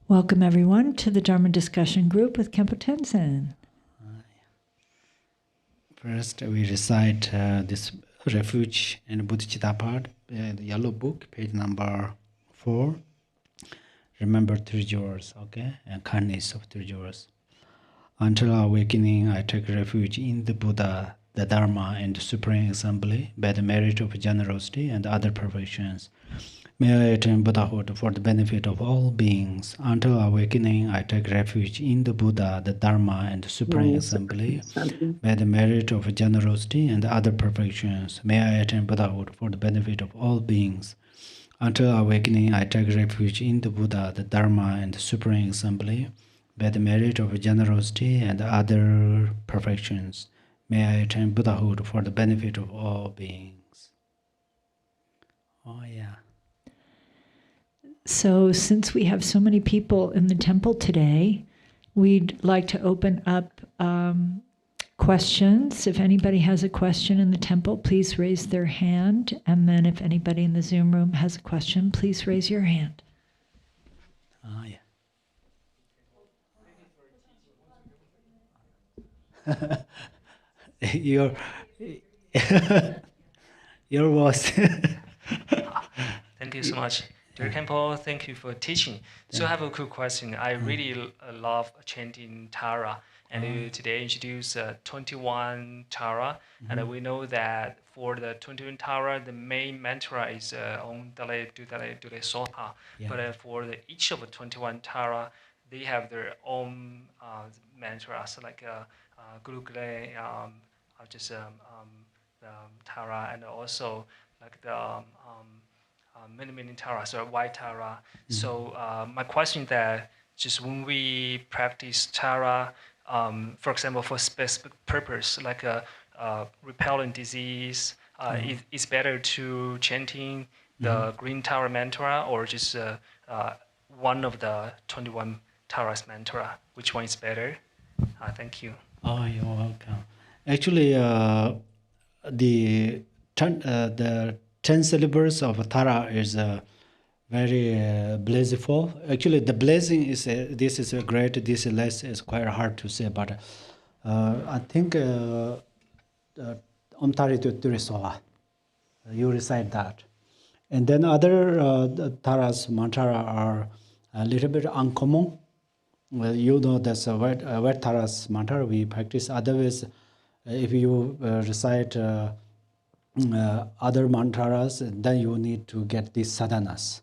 Welcome, everyone, to the Dharma discussion group with Khenpo Tenzin. First, we recite this refuge in Bodhicitta part, the yellow book, page number 4. Remember 3 jewels, okay? And kindness of 3 jewels. Until awakening, I take refuge in the Buddha, the Dharma, and the Supreme Assembly by the merit of generosity and other perfections. May I attain Buddhahood for the benefit of all beings. Until awakening, I take refuge in the Buddha, the Dharma, and the Supreme Assembly by the merit of generosity and other perfections. May I attain Buddhahood for the benefit of all beings. Until awakening, I take refuge in the Buddha, the Dharma, and the Supreme Assembly by the merit of generosity and other perfections. May I attain Buddhahood for the benefit of all beings. Oh, yeah. So, since we have so many people in the temple today, we'd like to open up questions. If anybody has a question in the temple, please raise their hand. And then if anybody in the Zoom room has a question, please raise your hand. Oh, yeah. Your voice. Thank you so much. Dear Khenpo, thank you for teaching. So I have a quick question. I really love chanting Tara, and you today introduced 21 Tara, and we know that for the 21 Tara, the main mantra is Om Dale Dule Soha. But for each of the 21 Tara, they have their own mantras, like Guru Gule, just Tara, and also like the many taras or white tara. So my question that just when we practice tara, for example, for specific purpose like repellent disease, it's better to chanting the green tara mantra or just one of the 21 taras mantra. Which one is better? Thank you. Oh, you're welcome. Actually, the 10 syllables of Tara is very blissful. Actually, the blessing is this is a great. This less is quite hard to say, but I think Om Tari Turisola, you recite that, and then other Taras mantra are a little bit uncommon. Well, you know that's a wet Taras mantra we practice. Otherwise, if you recite other mantras, then you need to get these sadhanas.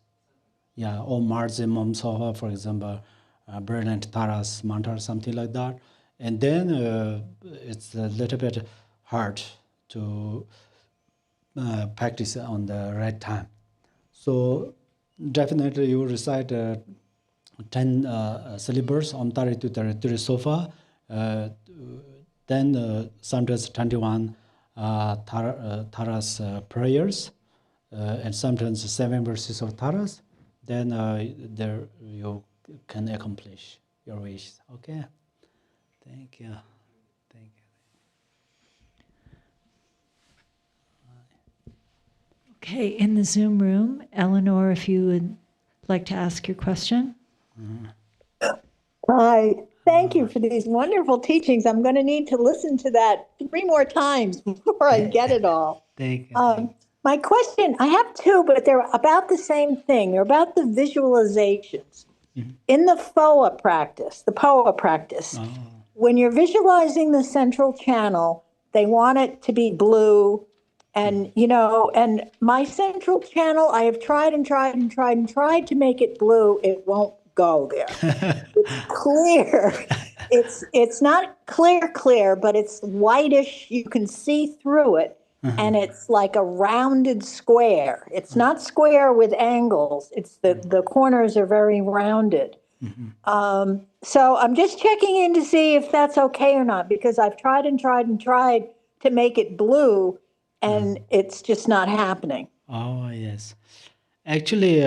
Yeah, Om Marzim Om Soha, for example, brilliant Taras mantra, something like that. And then it's a little bit hard to practice on the right time. So definitely you recite 10 syllables, Om Tari Turi Sofa, then sometimes 21 Taras prayers, and sometimes 7 verses of Taras, then there you can accomplish your wish. Okay? Thank you. Thank you. Okay, in the Zoom room, Eleanor, if you would like to ask your question. Hi, thank you for these wonderful teachings. I'm going to need to listen to that 3 more times before I get it all. Thank you. My question, I have 2, but they're about the same thing. They're about the visualizations. In the POA practice, when you're visualizing the central channel, they want it to be blue. And, and my central channel, I have tried to make it blue. It won't go there. It's clear. It's not clear, but it's whitish. You can see through it. And it's like a rounded square. It's not square with angles. It's the corners are very rounded. So I'm just checking in to see if that's okay or not, because I've tried to make it blue, and it's just not happening. Oh, yes. Actually,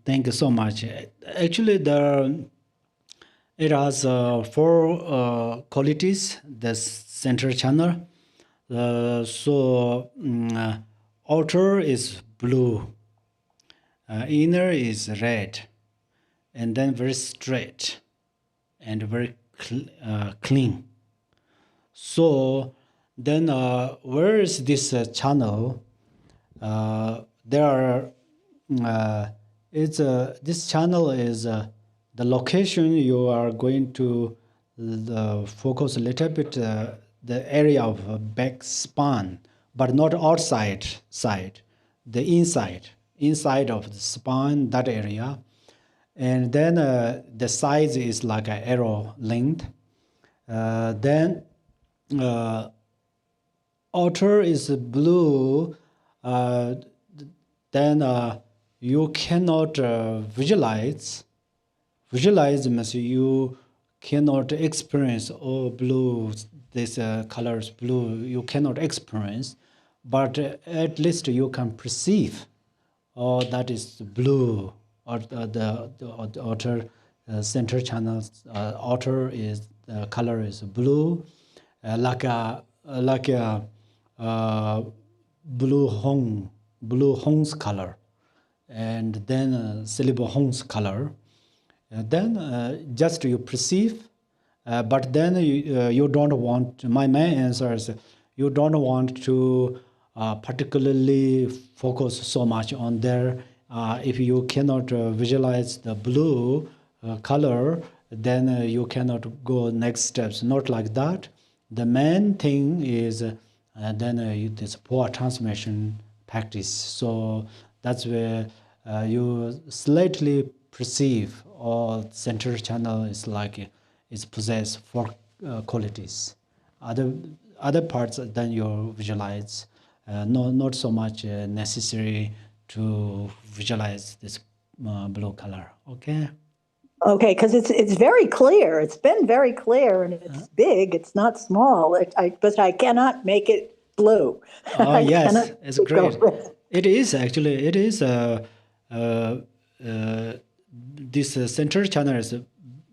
thank you so much. Actually, it has 4 qualities, the center channel. Outer is blue, inner is red, and then very straight and very clean. So then where is this channel? There are this channel is the location you are going to focus a little bit the area of back spine, but not outside side, the inside of the spine, that area. And then the size is like an arrow length. Then outer is blue. Then you cannot visualize means you cannot experience blue, this colors blue, you cannot experience, but at least you can perceive that is blue, or the outer center channel outer is color is blue, like a blue Hong's color, and then syllable Hong's color. Then just you perceive, but then you don't want, my main answer is you don't want to particularly focus so much on there. If you cannot visualize the blue color, then you cannot go next steps, not like that. The main thing is then this power transmission practice. So that's where you slightly perceive or center channel is like is possess four qualities. Other parts then you visualize, not so much necessary to visualize this blue color. Okay. Okay, because it's very clear. It's been very clear, and it's big. It's not small. But I cannot make it blue. Oh yes, it's great. It is actually. It is this center channel is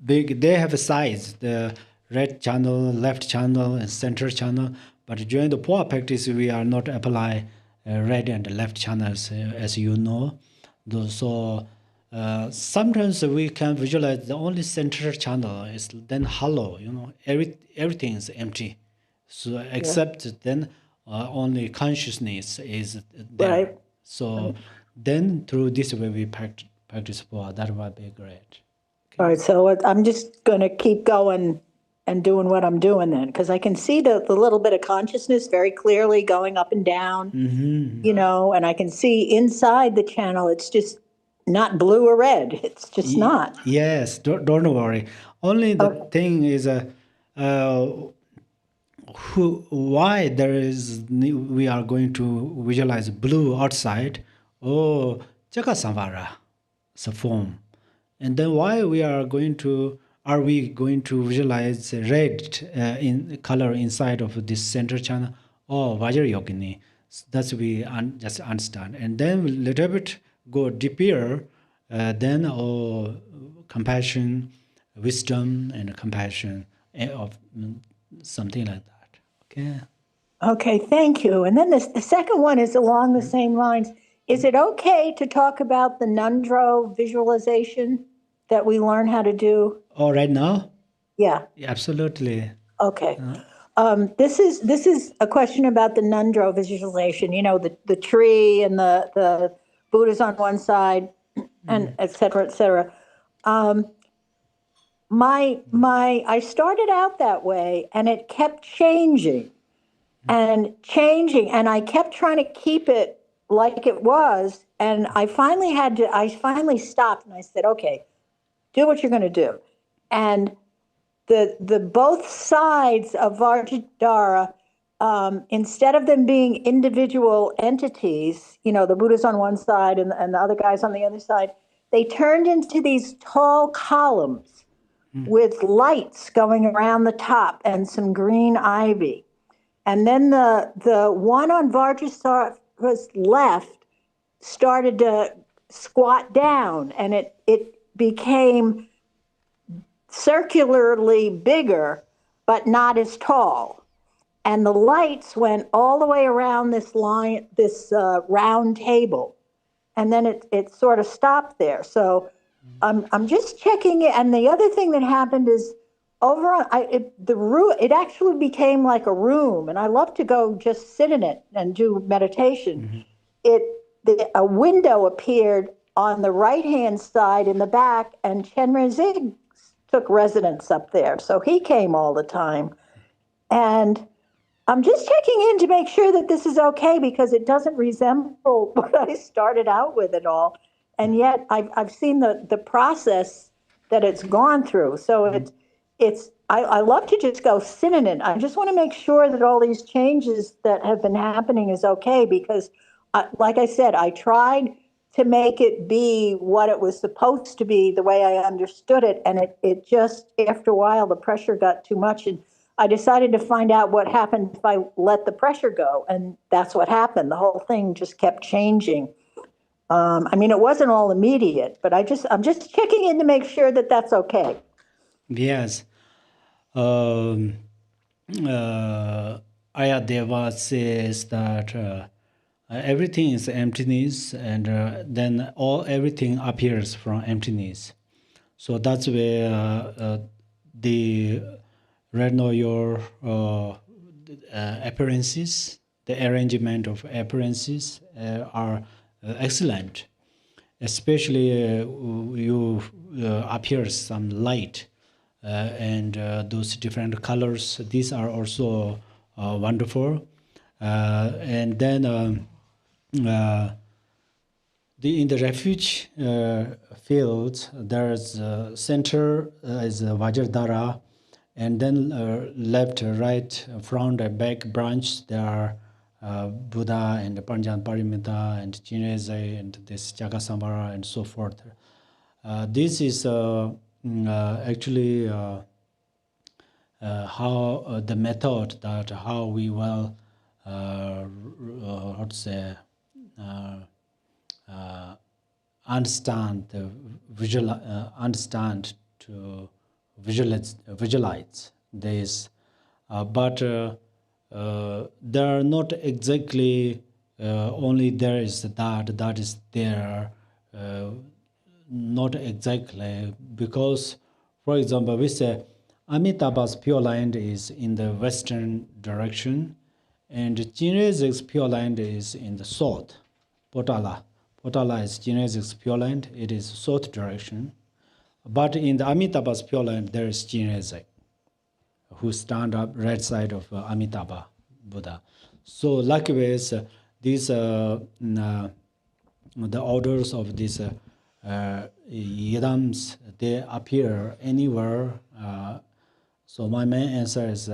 big. They have a size. The right channel, left channel, and center channel. But during the power practice, we are not apply right and left channels, as you know. So sometimes we can visualize the only center channel is then hollow. Everything is empty. So except then only consciousness is there. Right. So then through this way we practice power. That would be great. Okay. All right, so I'm just going to keep going and doing what I'm doing then, because I can see the little bit of consciousness very clearly going up and down, and I can see inside the channel, it's just not blue or red. It's just not. Yes, don't worry. Only the thing is why we are going to visualize blue outside. Jaka samvara, form. And then why are we going to visualize red in color inside of this center channel? Vajra yogini. That's we just understand. And then a little bit go deeper, then compassion, wisdom, and compassion of something like that. Okay. Okay, thank you. And then the second one is along the same lines. Is it okay to talk about the Nundro visualization that we learn how to do? Right now? Yeah. Absolutely. Okay. This is a question about the Nundro visualization. The tree and the Buddha's on one side, and et cetera, et cetera. I started out that way, and it kept changing, and I kept trying to keep it like it was, and I finally stopped, and I said, okay, do what you're going to do. And the both sides of Vajradhara, instead of them being individual entities, the Buddha's on one side and the other guy's on the other side, they turned into these tall columns with lights going around the top and some green ivy. And then the one on Vajradhara's left started to squat down, and it became circularly bigger, but not as tall. And the lights went all the way around this round table. And then it sort of stopped there. So I'm just checking it. And the other thing that happened is it actually became like a room, and I love to go just sit in it and do meditation. A window appeared on the right-hand side in the back, and Chenre Zig took residence up there. So he came all the time. And I'm just checking in to make sure that this is okay, because it doesn't resemble what I started out with at all. And yet I've seen the process that it's gone through. So I love to just go sit in it. I just want to make sure that all these changes that have been happening is okay, because like I said, I tried to make it be what it was supposed to be, the way I understood it. And it just, after a while, the pressure got too much. And I decided to find out what happened if I let the pressure go. And that's what happened. The whole thing just kept changing. I mean, it wasn't all immediate, but I'm just checking in to make sure that that's okay. Yes. Ayadeva says that everything is emptiness, and then everything appears from emptiness. So that's where your appearances, the arrangement of appearances are excellent. Especially you appears some light and those different colors. These are also wonderful. And then in the refuge fields, there's center is Vajradhara, and then left, right, front, and back branch, there are Buddha and Panjan Parimita and Jineze and this Jagasambara and so forth. This is actually how the method that how we will understand the visualize this, but there are not exactly only there is that is there, not exactly, because for example we say Amitabha's Pure Land is in the western direction and Jinezik's Pure Land is in the south. Potala is Jinezik's Pure Land, it is south direction. But in the Amitabha's Pure Land, there is Jinezik, who stand up right side of Amitabha Buddha. So likewise, these the orders of these yidams, they appear anywhere. So my main answer is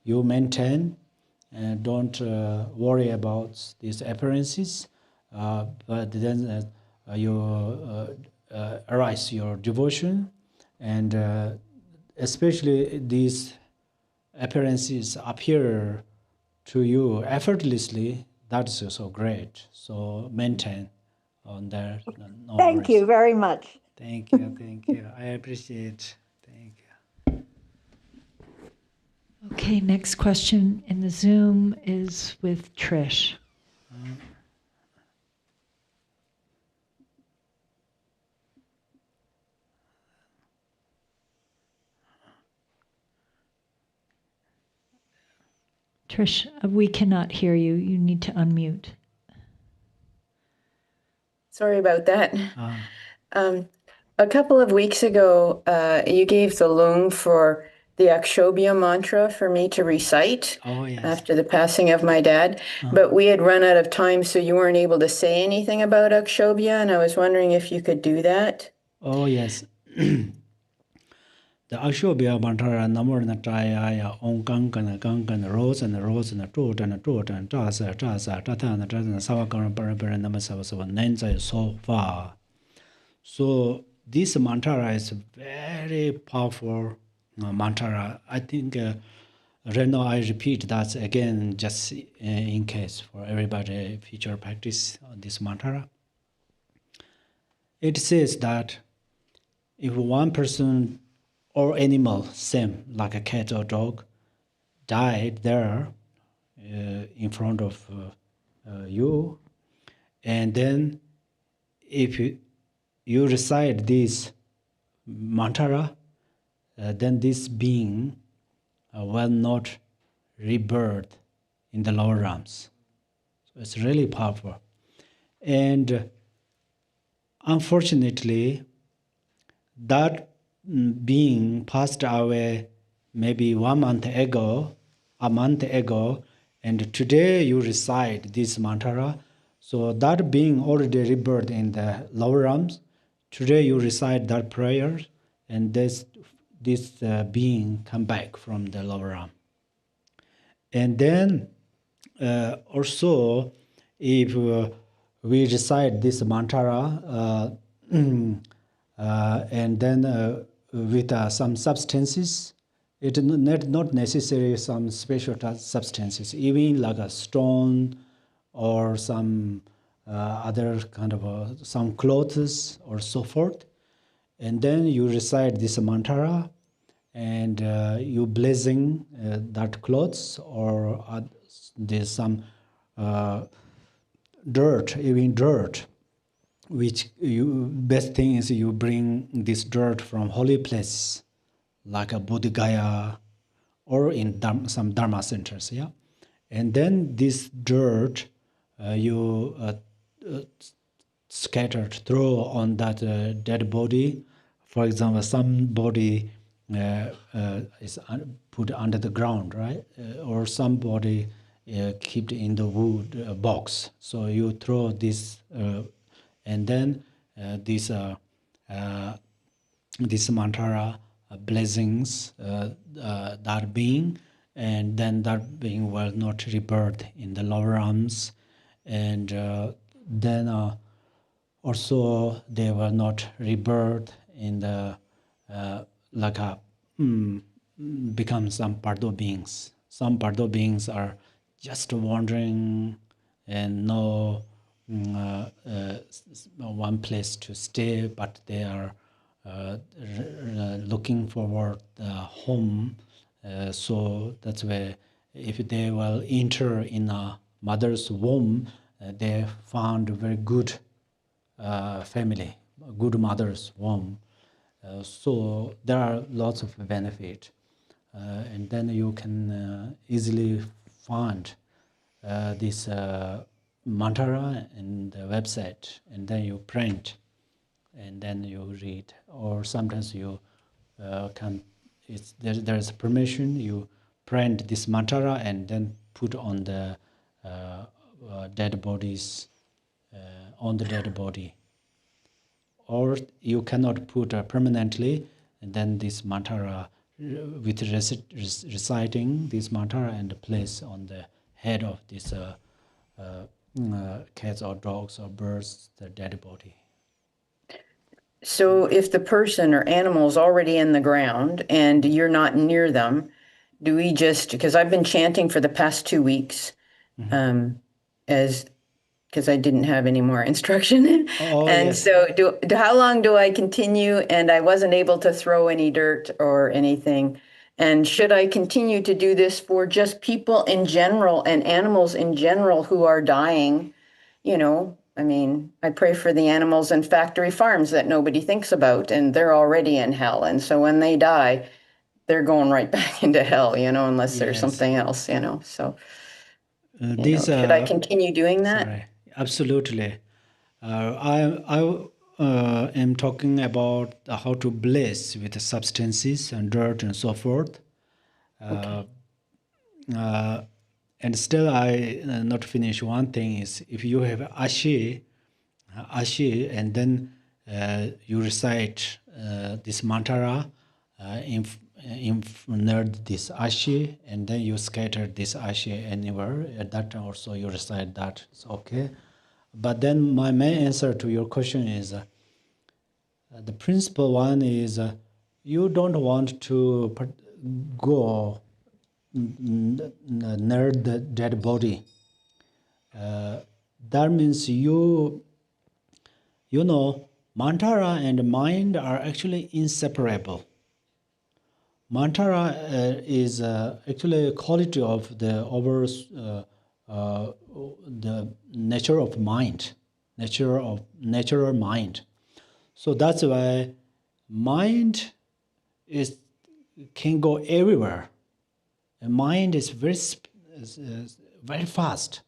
you maintain and don't worry about these appearances, but then you arise your devotion, and especially these appearances appear to you effortlessly. That's so great. So maintain on that. No Thank worries. you very much. Thank you. I appreciate. Thank you. Okay, next question in the Zoom is with Trish. Trish, we cannot hear you. You need to unmute. Sorry about that. A couple of weeks ago, you gave the loom for the Akshobhya mantra for me to recite after the passing of my dad. But we had run out of time, so you weren't able to say anything about Akshobhya, and I was wondering if you could do that. Oh, yes. The Akshobhya mantra number na traya on kankan rose and trot and tasa tatana tatana savakana parapara namasava nenza so far. So this mantra is very powerful mantra. I think right now I repeat that again just in case for everybody future practice this mantra. It says that if one person or animal, same like a cat or dog, died there in front of you, and then if you recite this mantra, then this being will not rebirth in the lower realms. So it's really powerful. And unfortunately, that being passed away maybe a month ago, and today you recite this mantra. So that being already rebirthed in the lower realms. Today you recite that prayer, and this being come back from the lower realm. And then also, if we recite this mantra, and then with some substances, it not necessarily some special substances, even like a stone or some other kind of some clothes or so forth. And then you recite this mantra, and you blessing that clothes, or there's some dirt, even dirt, which you best thing is you bring this dirt from holy place, like a Bodh Gaya or in some Dharma centers, yeah. And then this dirt you scattered, throw on that dead body. For example, some body is put under the ground, right? Or some body kept in the wood box. So you throw this, and then this mantra blessings that being, and then that being will not rebirth in the lower realms, and then also they will not rebirth in the like a become some Pardo beings. Some Pardo beings are just wandering and no one place to stay, but they are looking forward home. So that's why if they will enter in a mother's womb, they found a very good family, a good mother's womb. So there are lots of benefit, and then you can easily find this mantra in the website, and then you print, and then you read. Or sometimes you can, there's permission, you print this mantra and then put on the dead bodies, on the dead body. Or you cannot put permanently, and then this mantra with reciting this mantra and place on the head of this cats or dogs or birds, the dead body. So if the person or animal is already in the ground and you're not near them, do we just, because I've been chanting for the past 2 weeks, because I didn't have any more instruction. So how long do I continue? And I wasn't able to throw any dirt or anything. And should I continue to do this for just people in general and animals in general who are dying? You know, I mean, I pray for the animals in factory farms that nobody thinks about, and they're already in hell. And so when they die, they're going right back into hell, you know, unless there's something else, you know. So should I continue doing that? Sorry. Absolutely. I am talking about how to bless with the substances and dirt and so forth. And still I not finish one thing is, if you have ashi, and then you recite this mantra near this ashi, and then you scatter this ashi anywhere. At that time also you recite that. It's okay. But then my main answer to your question is the principal one is you don't want to go near the dead body. That means you know, mantra and mind are actually inseparable. Mantra is actually a quality of the the nature of mind, natural mind. So that's why mind can go everywhere. And mind is very fast.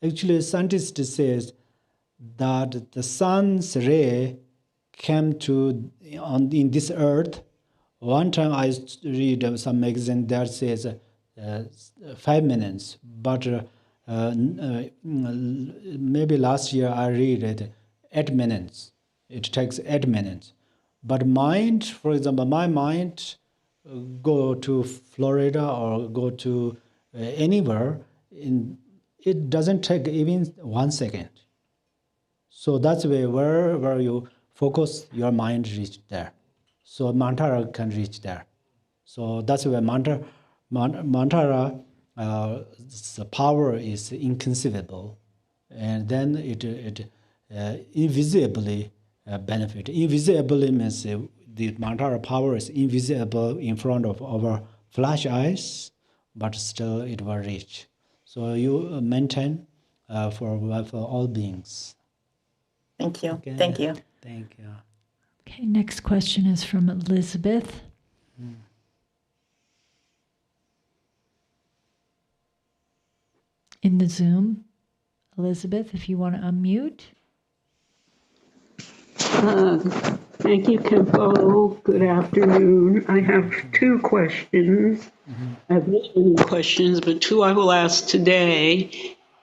Actually, scientists says that the sun's ray came in this earth. One time I read some magazine that says 5 minutes, but maybe last year I read it 8 minutes. It takes 8 minutes. But mind, for example, my mind go to Florida or go to anywhere, it doesn't take even 1 second. So that's where you focus, your mind reach there. So mantra can reach there. So that's where mantra the power is inconceivable, and then it invisibly benefit. Invisibly means the mantra power is invisible in front of our flash eyes, but still it will reach. So you maintain for all beings. Thank you. Okay. Thank you. Thank you. Okay, next question is from Elizabeth. In the Zoom. Elizabeth, if you want to unmute. Thank you, Khenpo. Good afternoon. I have two questions. I have many questions, but two I will ask today.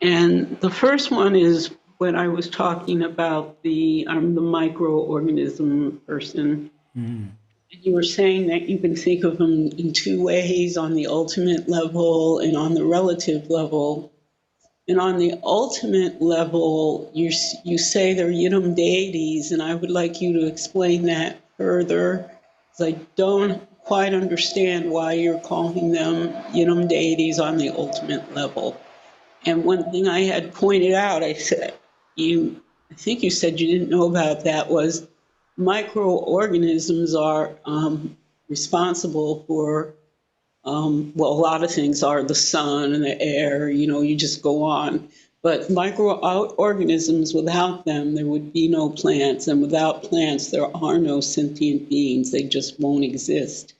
And the first one is when I was talking about I'm the microorganism person. You were saying that you can think of them in two ways, on the ultimate level and on the relative level. And on the ultimate level, you say they're yidam deities, and I would like you to explain that further, because I don't quite understand why you're calling them yidam deities on the ultimate level. And one thing I had pointed out, I think you said you didn't know about that, was microorganisms are responsible for well, a lot of things are the sun and the air, you just go on. But microorganisms, without them, there would be no plants. And without plants, there are no sentient beings. They just won't exist.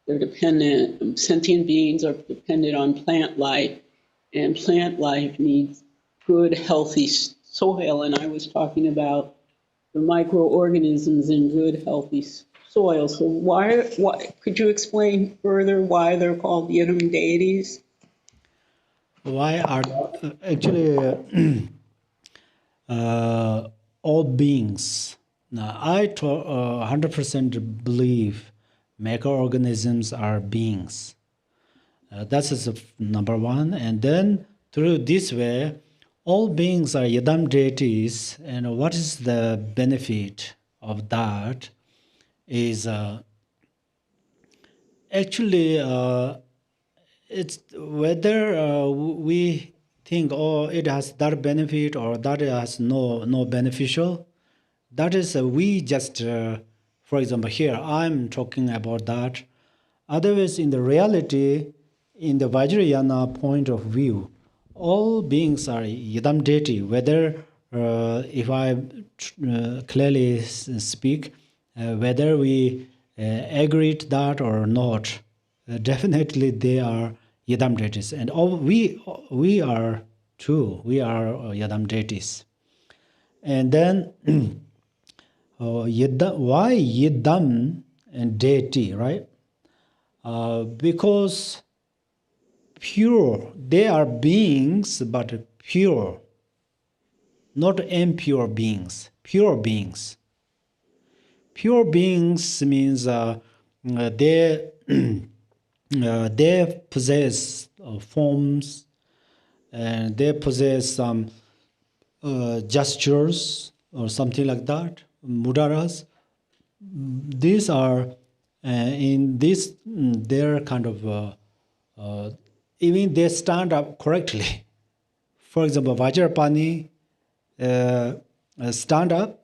They're dependent, sentient beings are dependent on plant life. And plant life needs good, healthy soil. And I was talking about the microorganisms in good, healthy soil. So why could you explain further why they're called yidam deities? Why are actually all beings? Now, I 100% believe microorganisms are beings. That is number one. And then through this way, all beings are yidam deities. And what is the benefit of that? Is actually it's whether we think, oh, it has that benefit or that has no beneficial. That is we just for example, here I'm talking about that. Otherwise, in the reality, in the Vajrayana point of view, all beings are yidam deity. Whether if I clearly speak, whether we agree to that or not, definitely they are yidam deities, and all we are too. We are yidam deities, and then why yidam and deity, right? Because pure, they are beings, but pure, not impure beings, pure beings. Pure beings means they they possess forms, and they possess some gestures or something like that, mudaras. These are in this they're kind of even they stand up correctly. For example, Vajrapani stand up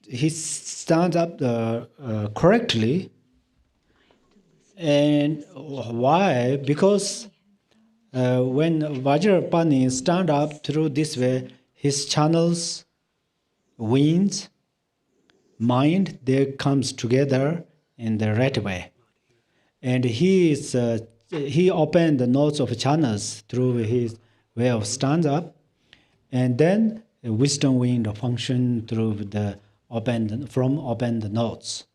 he stands up correctly. And why? Because when Vajrapani stand up through this way, his channels winds, mind, they comes together in the right way. And he opened the nodes of channels through his way of stand up, and then the wisdom wind function through the opened nodes.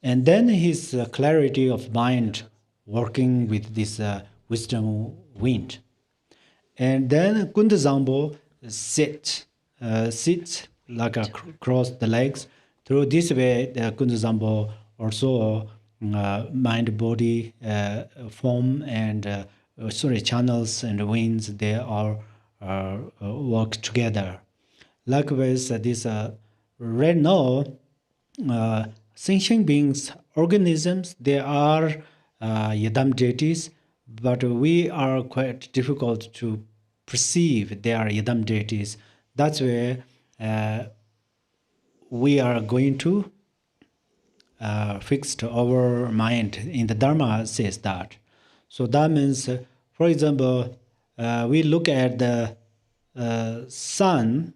And then his clarity of mind working with this wisdom wind. And then Kunda Zambo sits like cross the legs. Through this way, the Kunda Zambo also mind, body, form, and channels and winds, they all work together. Likewise, this right now, sentient beings, organisms, they are Yadam deities, but we are quite difficult to perceive they are Yadam deities. That's where we are going to fix our mind. In the Dharma says that. So that means, for example, we look at the sun,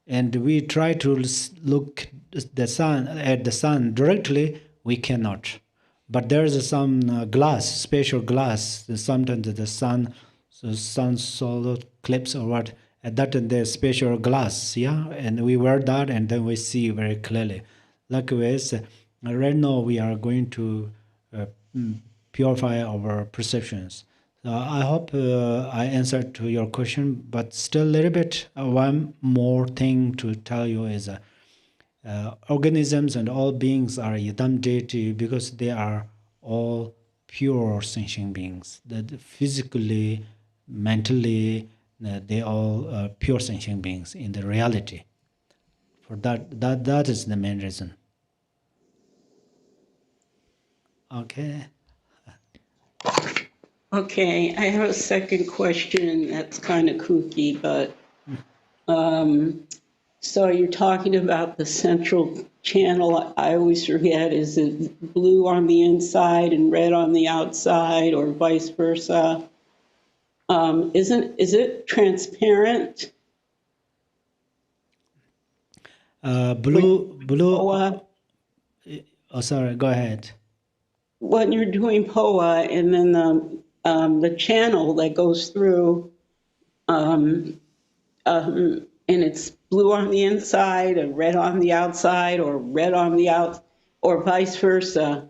and we try to look at the sun directly. We cannot. But there is some glass, special glass. Sometimes the sun solar eclipse or what. At that there's special glass, yeah, and we wear that, and then we see very clearly. Likewise, right now we are going to purify our perceptions. I hope I answered to your question, but still a little bit. One more thing to tell you is organisms and all beings are Yadam deity because they are all pure sentient beings. That physically, mentally, they all pure sentient beings in the reality. For that is the main reason. Okay. Okay, I have a second question that's kind of kooky, but so you're talking about the central channel. I always forget, is it blue on the inside and red on the outside, or vice versa? Is it transparent? Blue. Oh, sorry. Go ahead. When you're doing POA, and then the channel that goes through, and it's blue on the inside and red on the outside, or red on the out, or vice versa.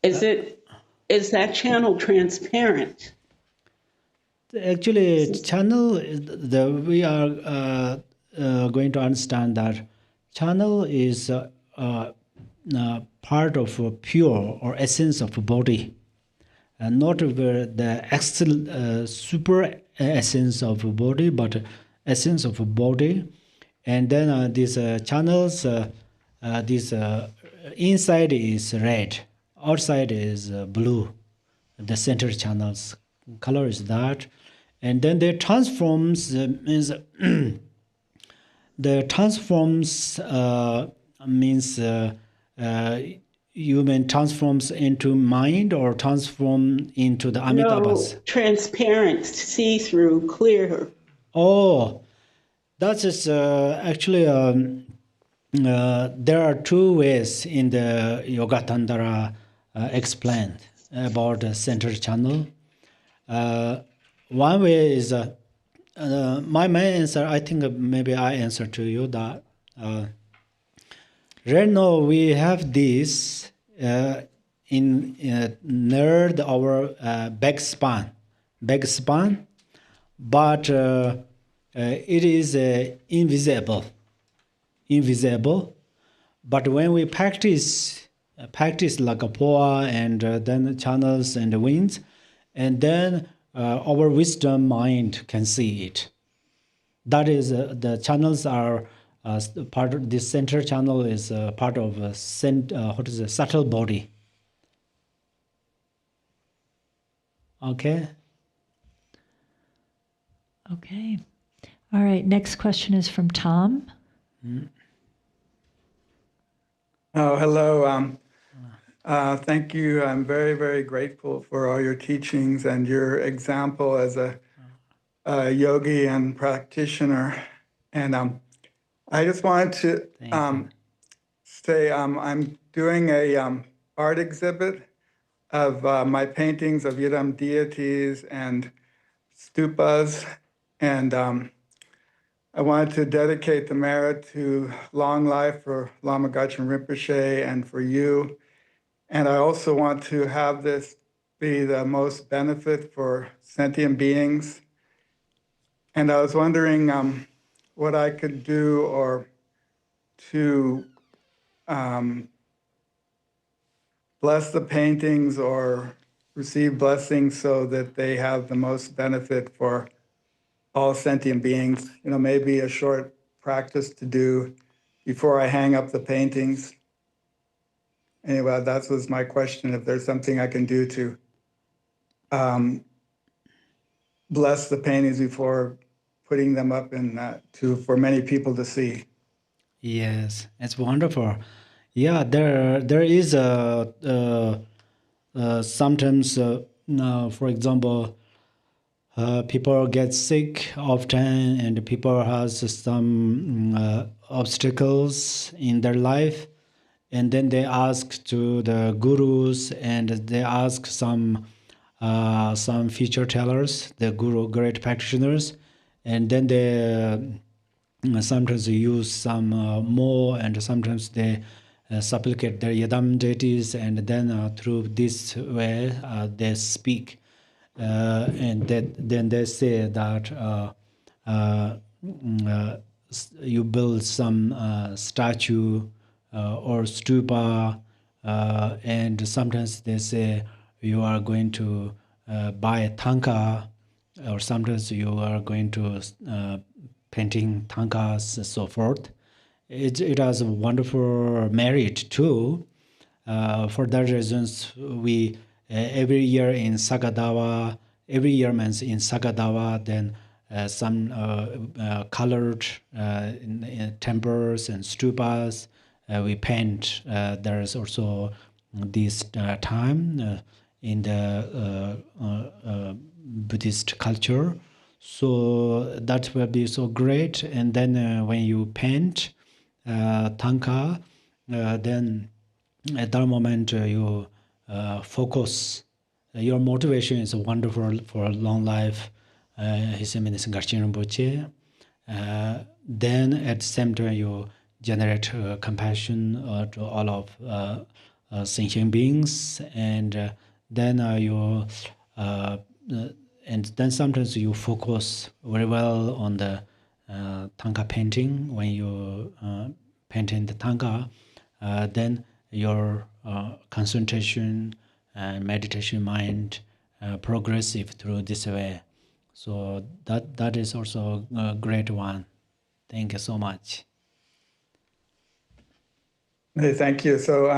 Is that channel transparent? Actually, channel, we are going to understand that channel is part of a pure or essence of a body, and not the super essence of a body, but essence of a body. And then these channels, inside is red, outside is blue. The center channels color is that, and then the transforms means the transforms means you mean transforms into mind or transform into the Amitabhas? No, transparent, see-through, clear. Oh, that is actually there are two ways in the Yoga Tantra explained about the center channel. One way is my main answer. I think maybe I answer to you that right now we have this in near our back span, but it is invisible. But when we practice like a POA and then the channels and the winds, and then our wisdom mind can see it. That is the channels are part of this center channel is part of a subtle body. Okay. Okay. All right. Next question is from Tom. Oh, hello. Thank you. I'm very, very grateful for all your teachings and your example as a yogi and practitioner. And I just wanted to say I'm doing a art exhibit of my paintings of Yidam deities and stupas, and I wanted to dedicate the merit to long life for Lama Gachin Rinpoche and for you. And I also want to have this be the most benefit for sentient beings. And I was wondering what I could do or to bless the paintings or receive blessings so that they have the most benefit for all sentient beings. You know, maybe a short practice to do before I hang up the paintings. Anyway, that was my question. If there's something I can do to bless the paintings before putting them up in for many people to see. Yes, it's wonderful. Yeah, there is sometimes, for example, people get sick often, and people has some obstacles in their life, and then they ask to the gurus, and they ask some future tellers, the guru, great practitioners, and then they sometimes they use some more, and sometimes they supplicate their yadam deities, and then through this way they speak, and then they say that you build some statue or stupa, and sometimes they say you are going to buy a tanka, or sometimes you are going to painting tankas and so forth. It has a wonderful merit too. For that reasons, we every year in Sagadawa, every year means in Sagadawa, then some colored in temples and stupas we paint. There is also this time in the Buddhist culture. So that will be so great. And then when you paint tanka, then at that moment you focus. Your motivation is wonderful for a long life. His name is Garchin Rinpoche. Then at the same time you generate compassion to all of sentient beings, and then you and then sometimes you focus very well on the tanka painting. When you painting the tanka, then your concentration and meditation mind progressive through this way. So that is also a great one. Thank you so much. Hey, thank you. So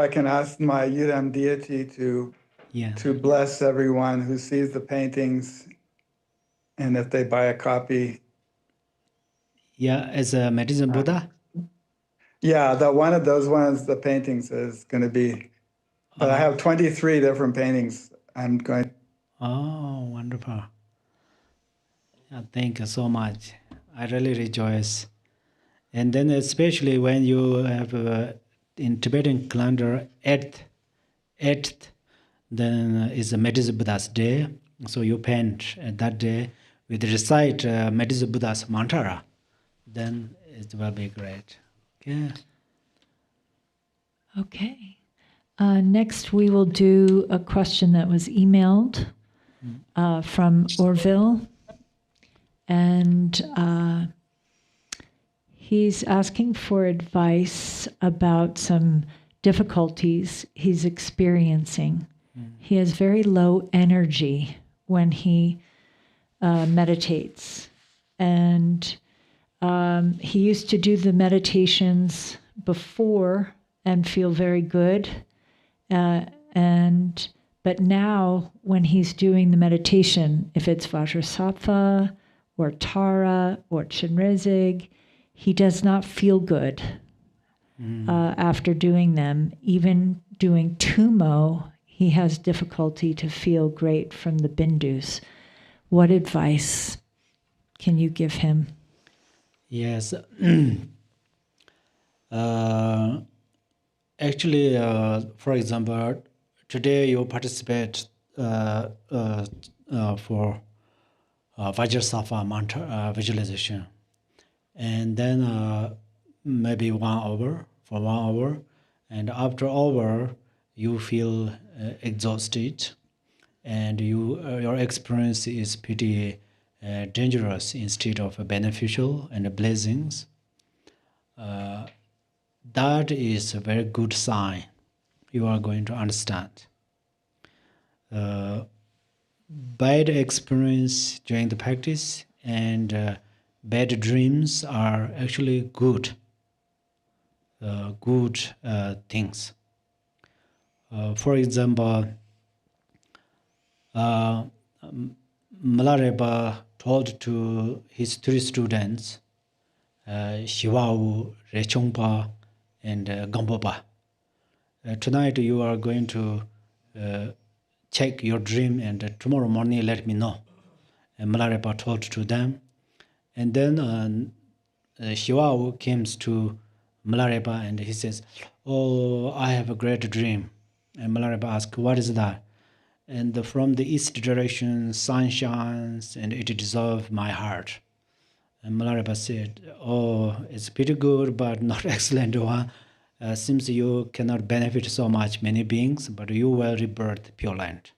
I can ask my Yidam deity to bless everyone who sees the paintings, and if they buy a copy. Yeah, as a medicine Buddha? Yeah, one of those ones, the paintings is going to be, but I have 23 different paintings. I'm going. Oh, wonderful. Yeah, thank you so much. I really rejoice. And then especially when you have in Tibetan calendar, 8th, then is a Medicine Buddha's day. So you paint that day with recite Medicine Buddha's mantra. Then it will be great. Okay. Okay. Next, we will do a question that was emailed from Orville. And he's asking for advice about some difficulties he's experiencing. He has very low energy when he meditates. And he used to do the meditations before and feel very good. But now when he's doing the meditation, if it's Vajrasattva or Tara or Chenrezig, he does not feel good after doing them. Even doing Tumo, he has difficulty to feel great from the bindus. What advice can you give him? Yes. Actually, for example, today you participate for Vajrasattva mantra visualization, and then maybe 1 hour, for 1 hour, and after hour you feel exhausted, and your experience is pretty dangerous instead of beneficial and blessings. That is a very good sign. You are going to understand. Bad experience during the practice and bad dreams are actually good things. For example, Milarepa told to his 3 students, Shivau, Rechongpa, and Gampopa, tonight you are going to check your dream, and tomorrow morning let me know. And Milarepa told to them. And then Shivau comes to Milarepa and he says, "Oh, I have a great dream." And Milarepa asks, "What is that?" And from the east direction, sun shines and it dissolves my heart. And Milarepa said, "Oh, it's pretty good, but not excellent one. Seems you cannot benefit so much many beings, but you will rebirth Pure Land."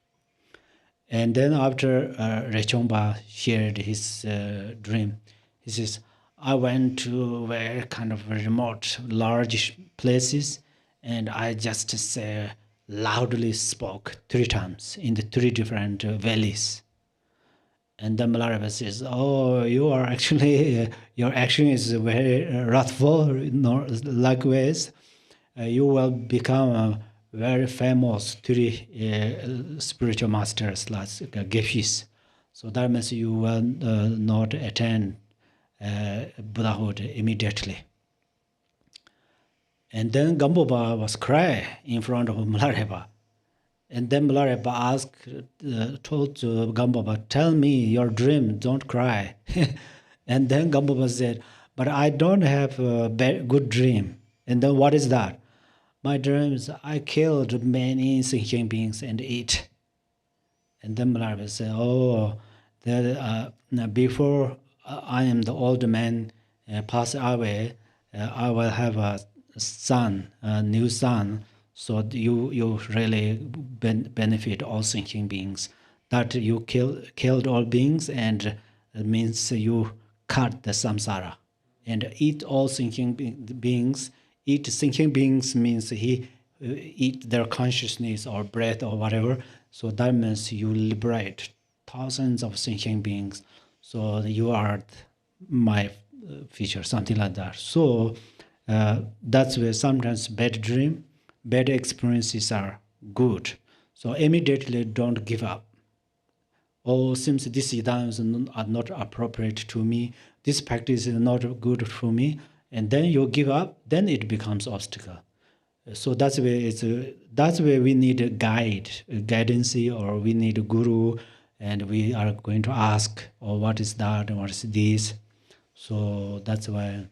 And then after Rechongpa shared his dream, he says, "I went to very kind of remote, large places, and I just loudly spoke 3 times in the 3 different valleys." And then Milarepa says, "Oh, you are actually, your action is very wrathful. Likewise, you will become a very famous 3 spiritual masters like Gefis. So that means you will not attain Buddhahood immediately." And then Gampopa was crying in front of Milarepa. And then Milarepa told to Gampopa, "Tell me your dream, don't cry." And then Gampopa said, "But I don't have a good dream." And then what is that? "My dreams, I killed many sentient beings and ate." And then Milarepa said, "Oh, before I am the old man pass away, I will have a son, a new son. So you really benefit all sentient beings. That you killed all beings, and it means you cut the samsara and eat all sentient beings. Eat sentient beings means he eat their consciousness or breath or whatever. So that means you liberate thousands of sentient beings. So you are my future, something like that." So that's where sometimes bad experiences are good. So immediately don't give up. "Oh, seems this idam is not appropriate to me. This practice is not good for me." And then you give up, then it becomes obstacle. So that's where we need a guidance, or we need a guru, and we are going to ask, "Oh, what is that? What is this?" So that's why.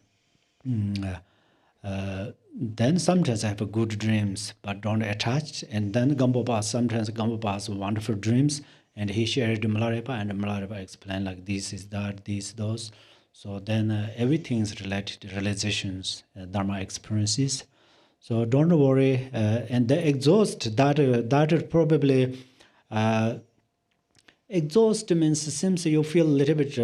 Then sometimes I have good dreams, but don't attach. And then sometimes Gampopa has wonderful dreams, and he shared Milarepa, and Milarepa explained like this is that, this, those. So then everything is related to realizations, Dharma experiences. So don't worry. And the exhaust, that probably, exhaust means seems you feel a little bit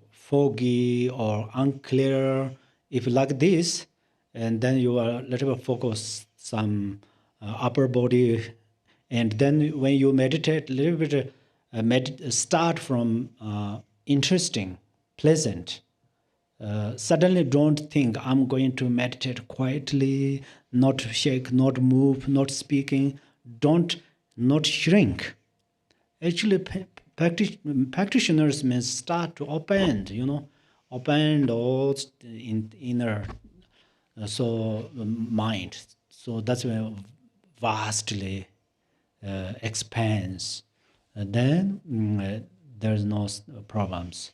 foggy or unclear. If like this, and then you are a little bit focused some upper body, and then when you meditate a little bit, start from interesting, pleasant. Suddenly don't think I'm going to meditate quietly, not shake, not move, not speaking. Not shrink. Actually, practitioners may start to open all in inner mind. So that's where vastly expands. And then there's no problems.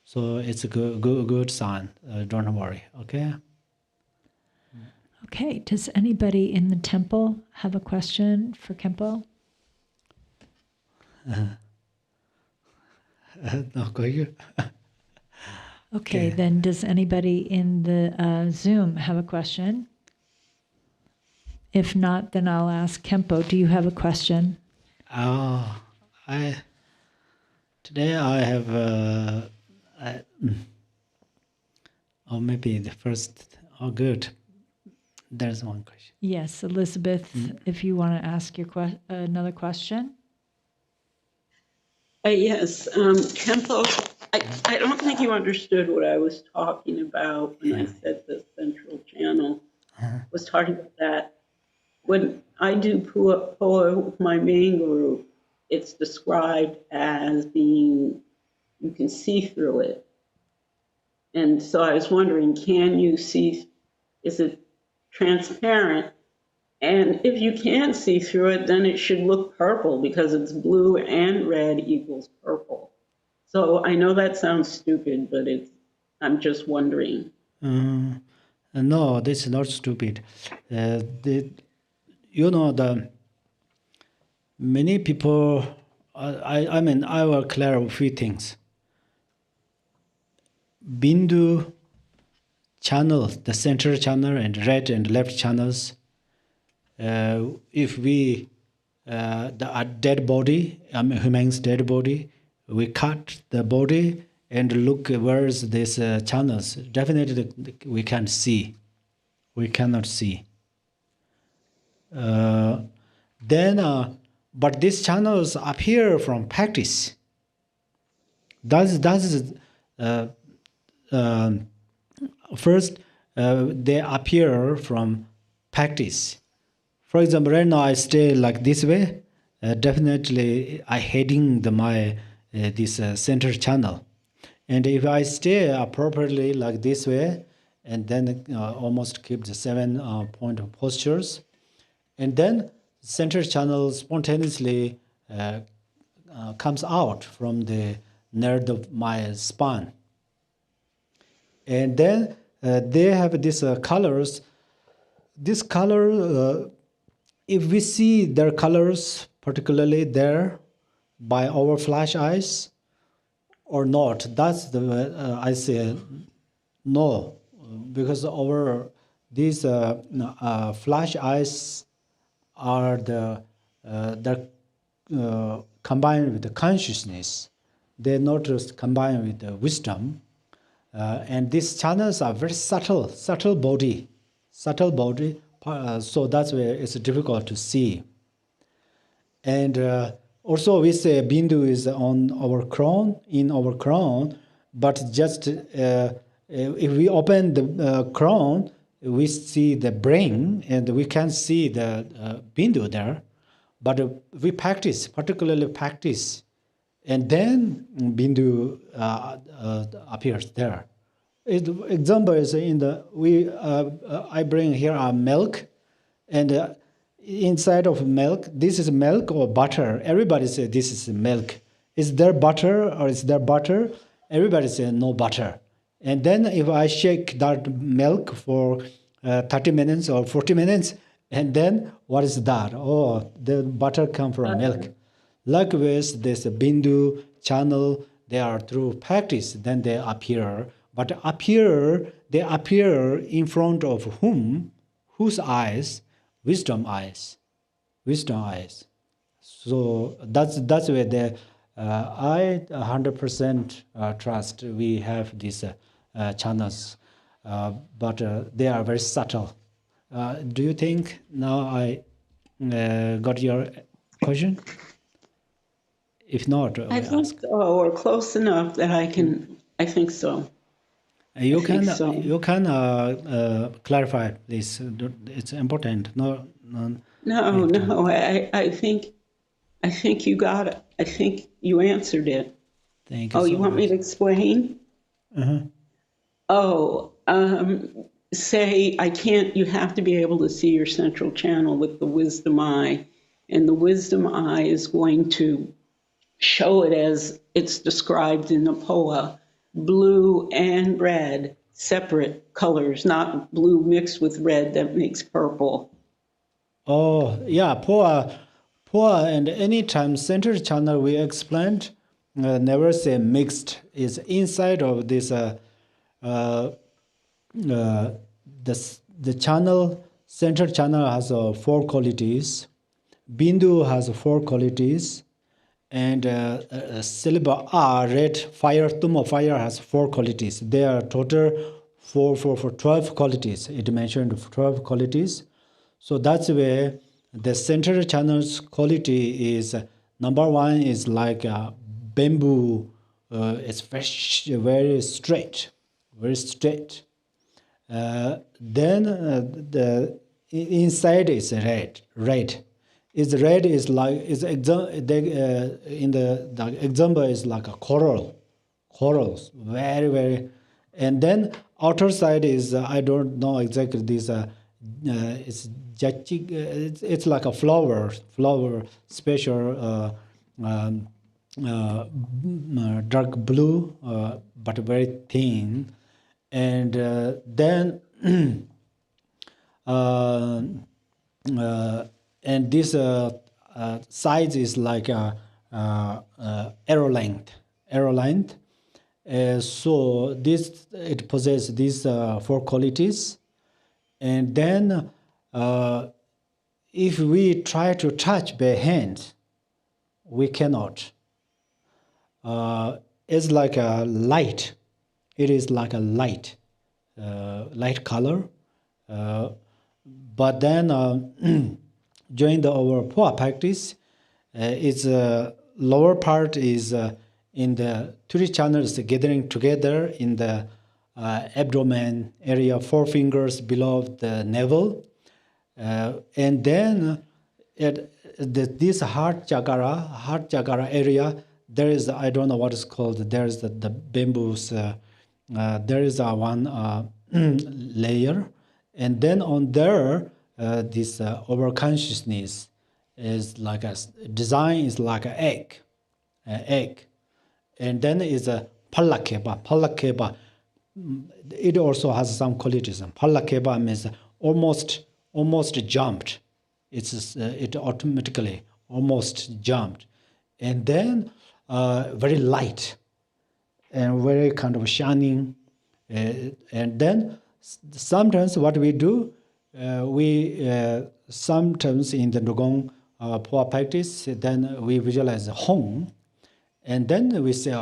So it's a good sign. Don't worry. Okay. Okay, does anybody in the temple have a question for Khenpo? No, go you. Okay, then does anybody in the Zoom have a question? If not, then I'll ask Khenpo, do you have a question? Today I have, or maybe the first, good. There's one question. Yes, Elizabeth, if you want to ask your another question. Yes, Khenpo, I don't think you understood what I was talking about when I said the central channel. Was talking about that. When I do Poa with my main group, it's described as being, you can see through it. And so I was wondering, can you see, is it transparent? And if you can see through it, then it should look purple because it's blue and red equals purple. So I know that sounds stupid, but I'm just wondering. No, this is not stupid. The many people, I mean, I will clear a few things. Bindu channel, the center channel and right and left channels, if we, a dead body, human's dead body, we cut the body and look where's this channels, definitely we can't see. We cannot see. But these channels appear from practice. First, they appear from practice. For example, right now I stay like this way. Definitely, I heading this center channel, and if I stay appropriately like this way, and then almost keep the 7 point of postures, and then center channel spontaneously comes out from the nerve of my spine. And then they have these colors. This color, if we see their colors, particularly there by our flash eyes or not, that's the I say no, because these flash eyes are they're combined with the consciousness. They're not just combined with the wisdom. And these channels are very subtle body. So that's where it's difficult to see. And also we say Bindu is on our crown, in our crown, but just if we open the crown, we see the brain and we can see the Bindu there. But we particularly practice, and then Bindu appears there. Example is I bring here milk, and inside of milk, this is milk or butter. Everybody says this is milk. Is there butter or is there butter? Everybody says no butter. And then if I shake that milk for 30 minutes or 40 minutes, and then what is that? Oh, the butter comes from milk. Likewise, there's a Bindu channel. They are through practice, then they appear. But they appear in front of whom? Whose eyes? Wisdom eyes. So that's where I 100% trust we have these channels, but they are very subtle. Do you think now I got your question? If not, I think so, or close enough that I think so. You can clarify this. It's important. No. I think you got it. I think you answered it. Thank you. Oh, you want me to explain? Oh, say I can't. You have to be able to see your central channel with the wisdom eye, and the wisdom eye is going to show it as it's described in the Poa, blue and red. separate colors, not blue mixed with red that makes purple. Oh, yeah, poor, and anytime center channel we explained, never say mixed, is inside of this, the channel, center channel has 4 qualities, Bindu has 4 qualities, and syllable R, red, fire, tumo, fire has 4 qualities. They are total for 12 qualities. It mentioned 12 qualities. So that's where the center channel's quality is, number 1 is like bamboo, it's very straight, very straight. Then the inside is red. Is red is like is in the example is like a corals, very, and then outer side is I don't know exactly this. It's it's like a flower special dark blue, but very thin, and then and this size is like arrow length. So this it possesses these 4 qualities, and then if we try to touch by hand, we cannot. It's like a light. It is like a light color. But then during our poa practice, its lower part is in the 3 channels gathering together in the abdomen area, 4 fingers below the navel, and then this heart chakra area. There is, I don't know what it's called. There is the bamboos. There is one layer, and then on there, this over-consciousness is like a design is like an egg, and then is a palakeba. It also has some qualities. Palakeba means almost jumped. It automatically almost jumped, and then very light and very kind of shining, and then sometimes what we do, we sometimes in the Ndogong poa practice, then we visualize home, and then we say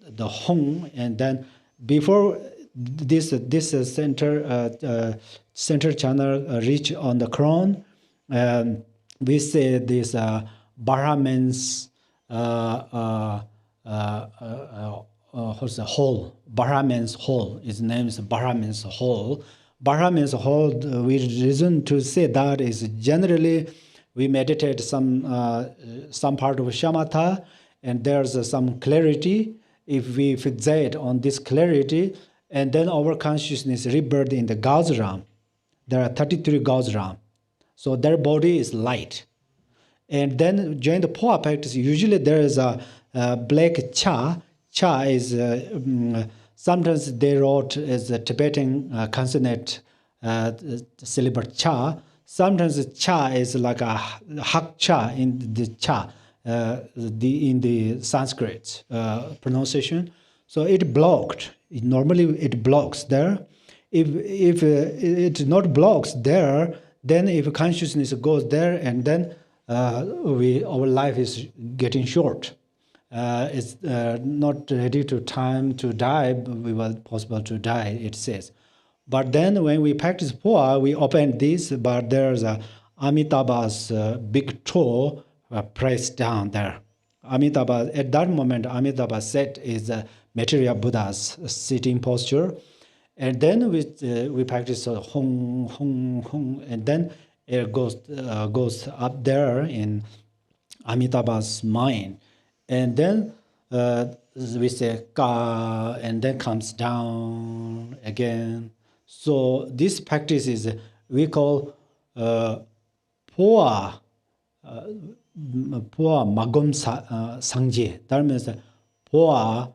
the home, and then before this center channel reach on the crown, we say this Brahman's what's the hole? Brahman's hole. Its name is Brahman's hole. Brahman's hole. We reason to say that is generally we meditate some part of shamatha, and there's some clarity. If we fixate on this clarity, and then our consciousness rebirth in the Gauzeram, there are 33 Gauzeram, so their body is light. And then during the poa practice, usually there is a black cha. Cha is sometimes they wrote as a Tibetan consonant syllable cha. Sometimes cha is like a hak cha in the cha, in the Sanskrit pronunciation. So it blocked. Normally it blocks there. If it not blocks there, then if consciousness goes there, and then our life is getting short. It's not ready to time to die. We were possible to die, it says. But then when we practice poa, we open this, but there's a Amitabha's big toe pressed down there. Amitabha, at that moment, Amitabha set is material Buddha's sitting posture. And then we practice hong, hong, hong, and then it goes up there in Amitabha's mind. And then we say ka, and then comes down again. So this practice is we call poa magom sangje. That means poa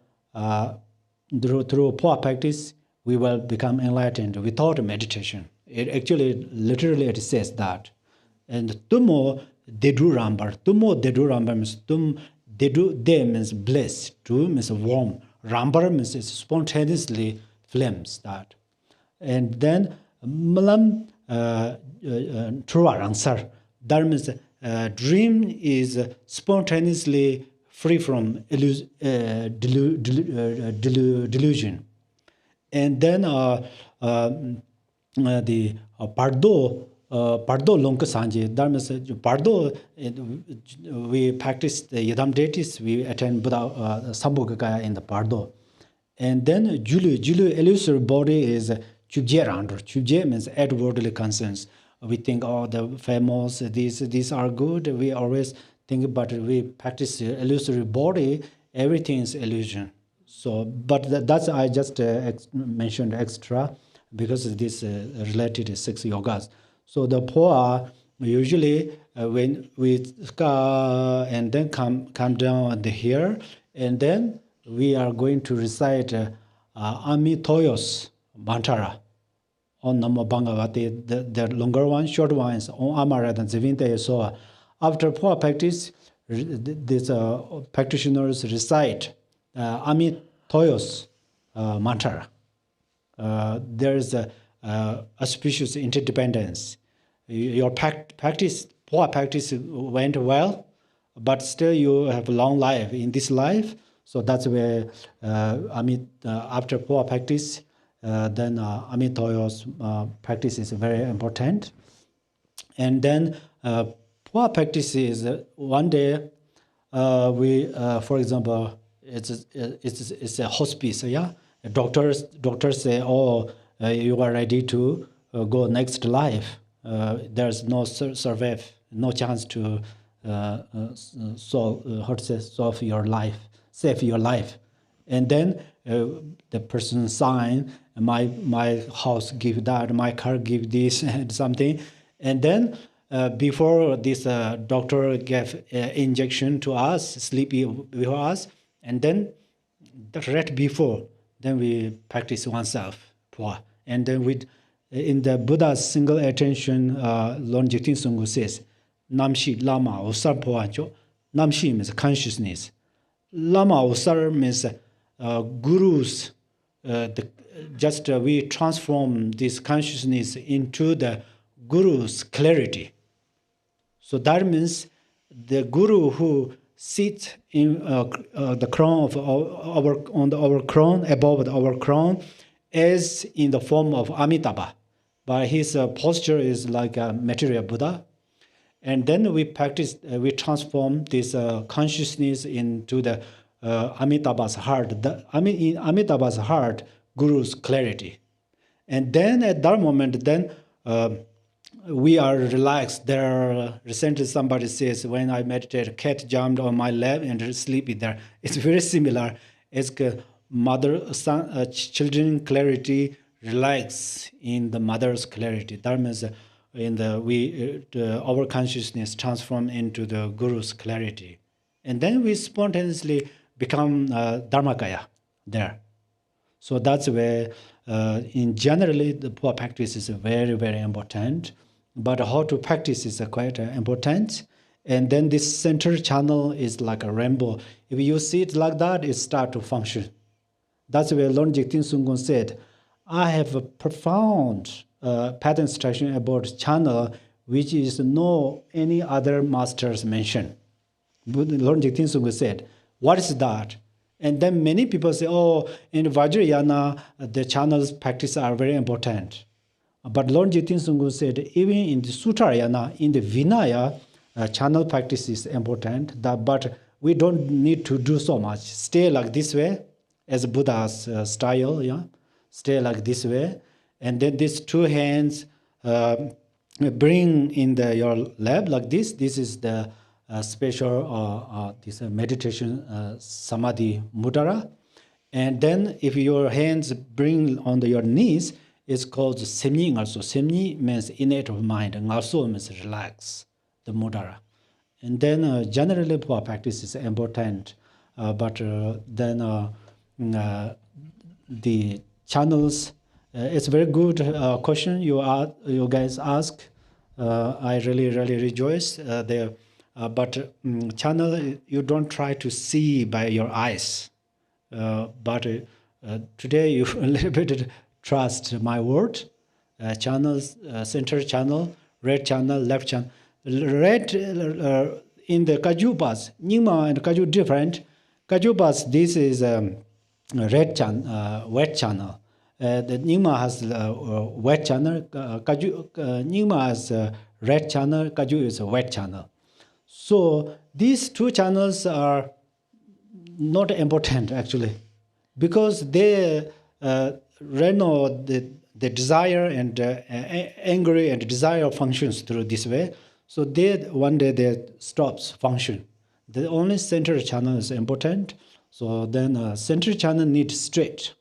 through poa practice we will become enlightened without meditation. It actually, literally, it says that. And tumo dedu rambar. Tumo dedu rambar means de means bliss. Tu means warm. Rambar means it spontaneously flames that. And then malam trua rangsar. That means dream is spontaneously free from delusion. And then the pardo longka sanje. That means pardo. We practice the yadam deities. We attend Buddha Sambhogakaya in the pardo. And then julu illusory body is chubje randor. Chubje means outwardly concerns. We think, oh, the famous, these are good. We always think, but we practice illusory body. Everything is illusion. So, but that's I just mentioned extra because this related to 6 yogas. So the poor usually when we and then come down here, and then we are going to recite Amitoyos Bantara on Namo Bhagavati, the longer one, short one is on Amara and Zivinte. So after poor practice, these practitioners recite Amitoyos mantra. There is a auspicious interdependence. Your practice, poor practice went well, but still you have a long life in this life. So that's where after poor practice, then Amitoyos practice is very important. And then poor practice is one day we, for example, it's a hospice, yeah. Doctors say, oh, you are ready to go next life. There's no survive, no chance to solve your life, save your life. And then the person sign, my house give that, my car give this, and something. And then before this doctor gave injection to us, sleepy before us, and then right before, then we practice oneself. And then in the Buddha's single attention, Lord Jigten Sunggu says, Namshi Lama Osar Poancho. Namshi means consciousness. Lama Osar means gurus. We transform this consciousness into the guru's clarity. So that means the guru who sits in the crown of our crown, above our crown, is in the form of Amitabha, but his posture is like a material Buddha. And then we practice, we transform this consciousness into the Amitabha's heart. In Amitabha's heart, Guru's clarity. And then at that moment, then we are relaxed. Recently somebody says, when I meditate, a cat jumped on my lap and sleepy there. It's very similar. It's mother, son, children clarity relax in the mother's clarity. That means our consciousness transform into the Guru's clarity. And then we spontaneously become Dharmakaya there. So that's where, in generally, the poor practice is very, very important. But how to practice is quite important. And then this center channel is like a rainbow. If you see it like that, it starts to function. That's where Lord Jigten Sunggu said, I have a profound pattern instruction about channel, which is no any other masters mention. Lord Jigten Sunggu said, what is that? And then many people say, oh, in Vajrayana, the channels practice are very important. But Lord Jigten Sunggu said, even in the Sutrayana, in the Vinaya, channel practice is important, but we don't need to do so much. Stay like this way, as Buddha's style, yeah. Stay like this way. And then these two hands bring in your lap like this. This is the special this meditation samadhi mudra. And then if your hands bring on your knees, it's called semyi also. Semyi means innate of mind, and also means relax, the mudra. And then generally poor practice is important, but then the channels. It's a very good question you guys ask. I really rejoice there. But channel, you don't try to see by your eyes. But today you a little bit trust my word. Channels, center channel, red channel, left channel. Red in the Kajupas, Nyingma and Kaju different. Kajupas, this is red channel, wet channel. The Nyingma has wet channel. Nyingma has red channel. Kaju is a wet channel. So these two channels are not important actually, because they the desire and angry and desire functions through this way. So one day they stops function. The only center channel is important. So then center channel needs straight.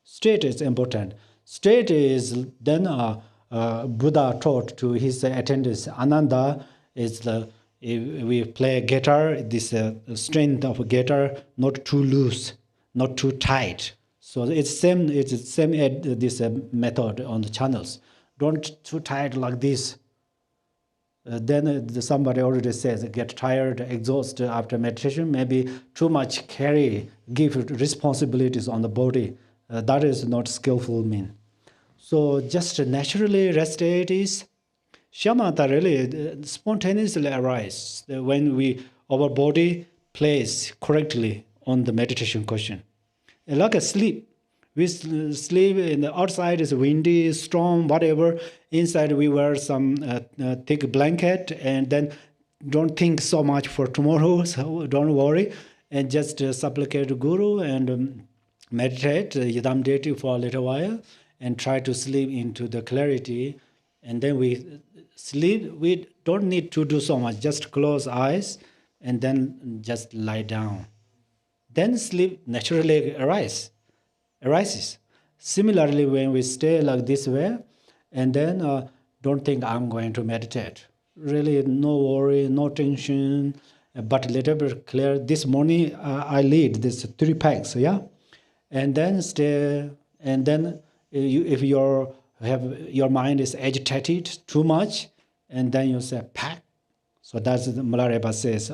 Straight is important. Straight is then Buddha taught to his attendants. Ananda is if we play guitar, this strength of guitar not too loose, not too tight. So it's same this method on the channels. Don't too tight like this. Then somebody already says get tired, exhausted after meditation. Maybe too much give responsibilities on the body. That is not skillful mean. So just naturally rest state is shamatha really spontaneously arises when our body plays correctly on the meditation question. Like a sleep. We sleep in the outside is windy, storm, whatever. Inside we wear some thick blanket and then don't think so much for tomorrow, so don't worry. And just supplicate to Guru and meditate, yidam deity for a little while and try to sleep into the clarity. And then we sleep. We don't need to do so much. Just close eyes and then just lie down. Then sleep naturally arises. Similarly, when we stay like this way, and then don't think I'm going to meditate. Really, no worry, no tension, but a little bit clear. This morning, I lead this 3 packs, yeah? And then stay, and then if your mind is agitated too much, and then you say pack. So that's the Milarepa says,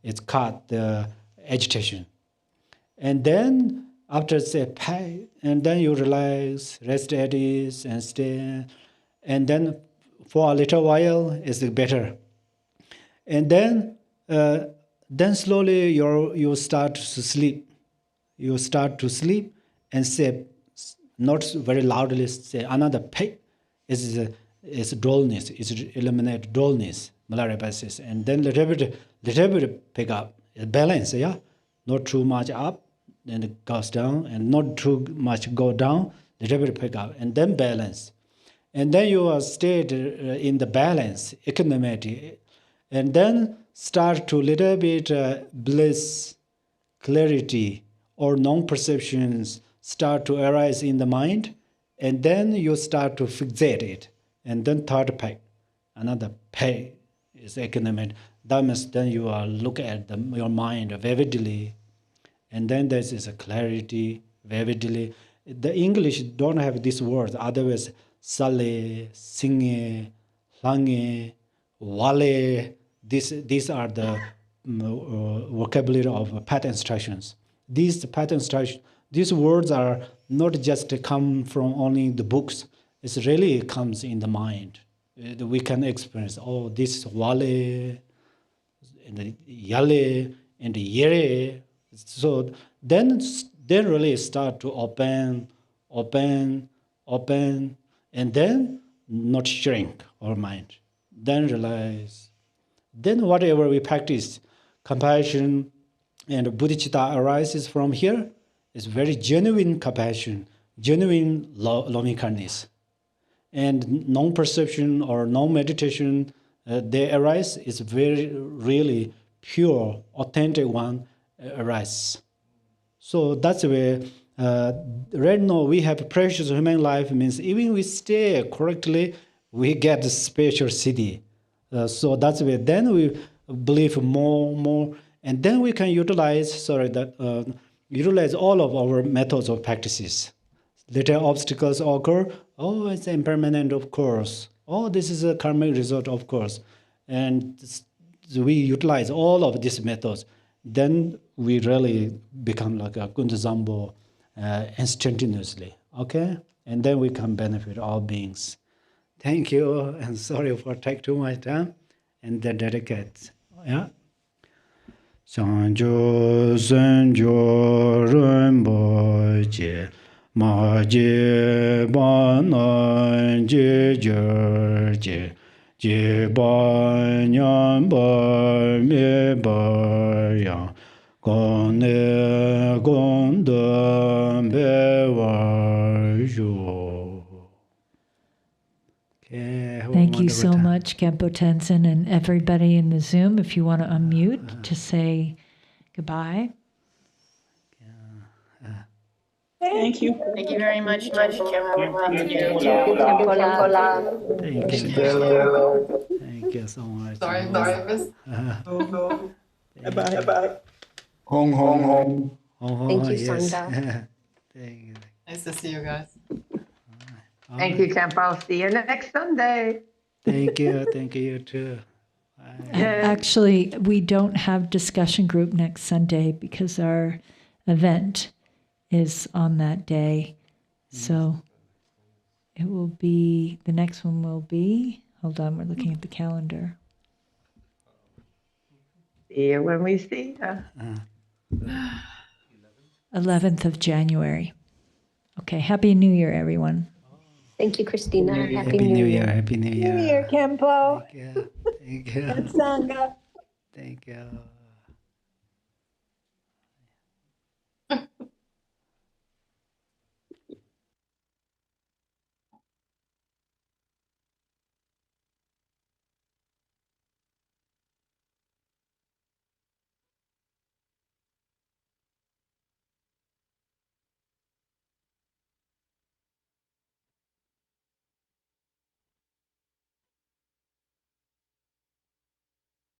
it's cut the agitation. And then after say pack, and then you relax, rest at ease, and stay. And then for a little while, it's better. And then slowly you start to sleep. You start to sleep and say, not very loudly, say another pack is dullness, is eliminate dullness, Milarepa says. And then little bit pick up, balance, yeah? Not too much up, then it goes down, and not too much go down, little bit pick up, and then balance. And then you are stayed in the balance, equanimity, and then start to little bit bliss, clarity, or non-perceptions start to arise in the mind, and then you start to fixate it. And then third pack, another pack is equanimity. That means then you are look at your mind vividly, and then there is a clarity vividly. The English don't have these words. Otherwise, sale, singe, hlange, wale. These are the vocabulary of path instructions. These path instructions, these words are not just come from only the books. It really comes in the mind. We can experience, oh, this wale, and yale, and yere. So then they really start to open, and then not shrink our mind. Then realize. Then whatever we practice, compassion and bodhicitta arises from here. It's very genuine compassion, genuine loving-kindness. And non-perception or non-meditation, they arise, is very, really pure, authentic one arise. So that's where right now we have precious human life, means even we stay correctly, we get the spiritual city. So that's where then we believe more, and then we can utilize all of our methods of practices. little obstacles occur. Oh, it's impermanent, of course. Oh, this is a karmic result, of course. And we utilize all of these methods. Then we really become like a Kundazambo instantaneously, okay? And then we can benefit all beings. Thank you, and sorry for taking too much time. And the dedicates, yeah? Sanjo Sanjo Rumbo Je Ma Je Ba Na Je Je Je Je Ba Nyam Ba Me Ba Yang Gong Ne Gong Da Be Wa Ju. Thank you so much, Khenpo Tenzin, and everybody in the Zoom. If you want to unmute to say goodbye. Thank you. Thank you very much, Khenpo. Thank you. Thank you so much. Sorry, miss. Bye-bye. Hong Hong Hong. Thank you, Sangha. Thank you. Nice to see you guys. Thank you, Khenpo. See you next Sunday. Thank you too. Actually, we don't have discussion group next Sunday because our event is on that day. So it will be, the next one will be, hold on, we're looking at the calendar. See you when we see you. 11th of January. Okay, Happy New Year, everyone. Thank you, Christina. Happy New Year. Happy New Year. New Year, Khenpo. Thank you. And Sangha. Thank you.